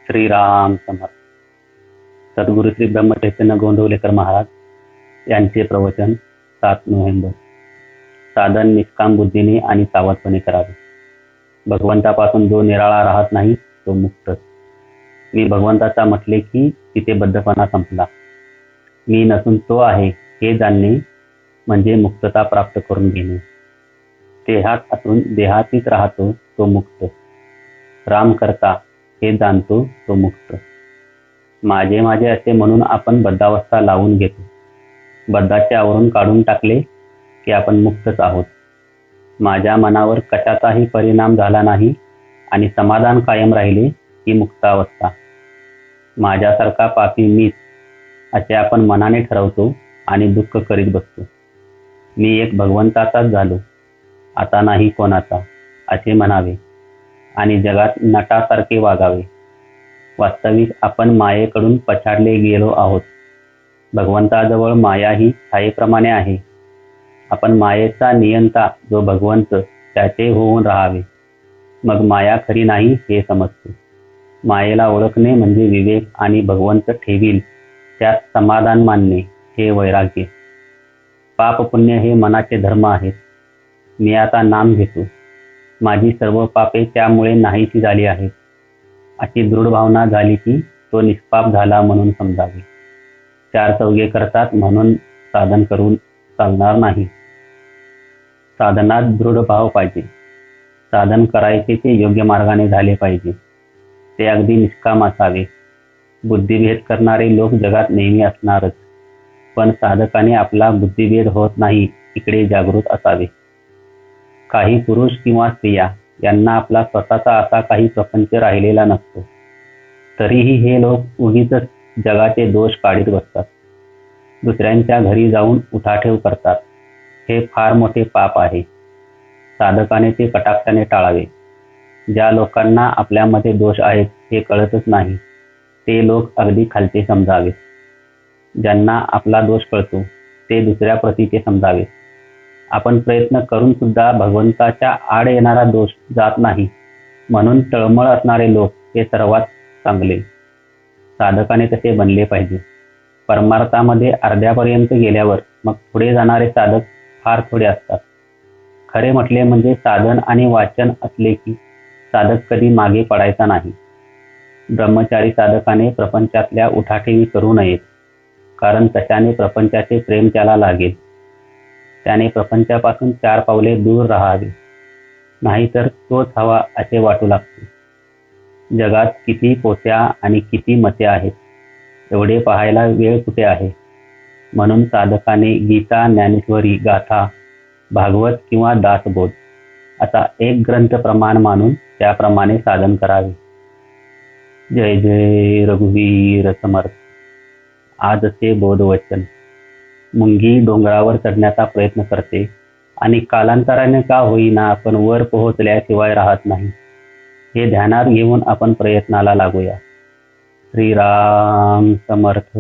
श्रीराम समर्थ. सद्गुरू श्री ब्रह्मचैतन्य गोंदवलेकर महाराज यांचे प्रवचन 7 नोव्हेंबर. साधन निष्काम बुद्धीने आणि सावधपणे करावे. भगवंतापासून जो निराळा राहत नाही तो मुक्त. मी भगवंताचा म्हटले की तिथे बद्धपणा संपला. मी नसून तो आहे हे जाणणे म्हणजे मुक्तता प्राप्त करून घेणे. देहात असून देहातीच राहतो तो मुक्त. राम करता हे जाणतो तो मुक्त. माझे माझे असे म्हणून आपण बद्धावस्था लावून घेतो. बद्धाचे आवरण काढून टाकले की आपण मुक्तच आहोत. माझ्या मनावर कशाचाही परिणाम झाला नाही आणि समाधान कायम राहिले ही मुक्तावस्था. माझ्यासारखा पापी मीच असे आपण मनाने ठरवतो आणि दुःख करीत बसतो. मी एक भगवंताचाच झालो, आता नाही कोणाचा असे म्हणावे आणि जगात नटासारखे वागावे. वास्तविक आपण मायेकडून पछाडले गेलो आहोत. भगवंताजवळ माया ही छायेप्रमाणे आहे. आपण मायेचा नियंता जो भगवंत त्याचे होऊन राहावे. मग माया खरी नाही हे समजते. मायेला ओळखणे म्हणजे विवेक आणि भगवंत ठेवील त्यात समाधान मानणे हे वैराग्य. पाप पुण्य हे मनाचे धर्म आहेत. मी आता नाम घेतो. माझी सर्व पापे त्यामुळे नाहीशी झाली आहेत अशी दृढ भावना झाली की तो निष्पाप झाला म्हणून समजावे. 4 चौघे करतात म्हणून साधन करून चालणार नाही. साधनात दृढ भाव पाहिजे. साधन करायचे ते योग्य मार्गाने झाले पाहिजे. ते अगदी निष्काम असावे. बुद्धिभेद करणारे लोक जगात नेहमी असणारच, पण साधकाने आपला बुद्धिभेद होत नाही इकडे जागृत असावे. काही पुरुष किंवा स्त्रिया यांना आपला स्वतःचा असा काही प्रपंच राहिलेला नसतो. तरीही हे लोक उगीच जगाचे दोष काढीत बसतात. दुसऱ्यांच्या घरी जाऊन उठाठेव करतात. हे फार मोठे पाप आहे. साधकाने ते कटाक्षाने टाळावे. ज्या लोकांना आपल्यामध्ये दोष आहेत हे कळतच नाही ते लोक अगदी खालचे समजावे. ज्यांना आपला दोष कळतो ते दुसऱ्या प्रतीचे समजावे. आपण प्रयत्न करून सुद्धा भगवंताच्या आड येणारा दोष जात नाही म्हणून तळमळ असणारे लोक हे सर्वात चांगले. साधकाने तसे बनले पाहिजे. परमार्थामध्ये अर्ध्यापर्यंत गेल्यावर मग पुढे जाणारे साधक फार थोडे असतात. खरे म्हटले म्हणजे साधन आणि वाचन असले की साधक कधी मागे पडायचा नाही. ब्रह्मचारी साधकाने प्रपंचातल्या उठाठेवी करू नयेत, कारण तशाने प्रपंचाचे प्रेम त्याला लागेल. त्याने प्रपंचापासून 4 पावले दूर राहावे, नाहीतर तोच हवा असे वाटू लागते. जगात किती पोत्या आणि किती मते आहेत एवढे पाहायला वेळ कुठे आहे. म्हणून साधकाने गीता, ज्ञानेश्वरी, गाथा, भागवत किंवा दासबोध असा एक ग्रंथ प्रमाण मानून त्याप्रमाणे साधन करावे. जय जय रघुवीर समर्थ. आजचे बोधवचन. मुंगी डोंगरावर चढण्याचा प्रयत्न करते आणि कालांतराने का होईना पण वर पोहोचल्याशिवाय राहत नाही. हे ध्यानात घेऊन आपण प्रयत्नाला लागूया. श्रीराम समर्थ.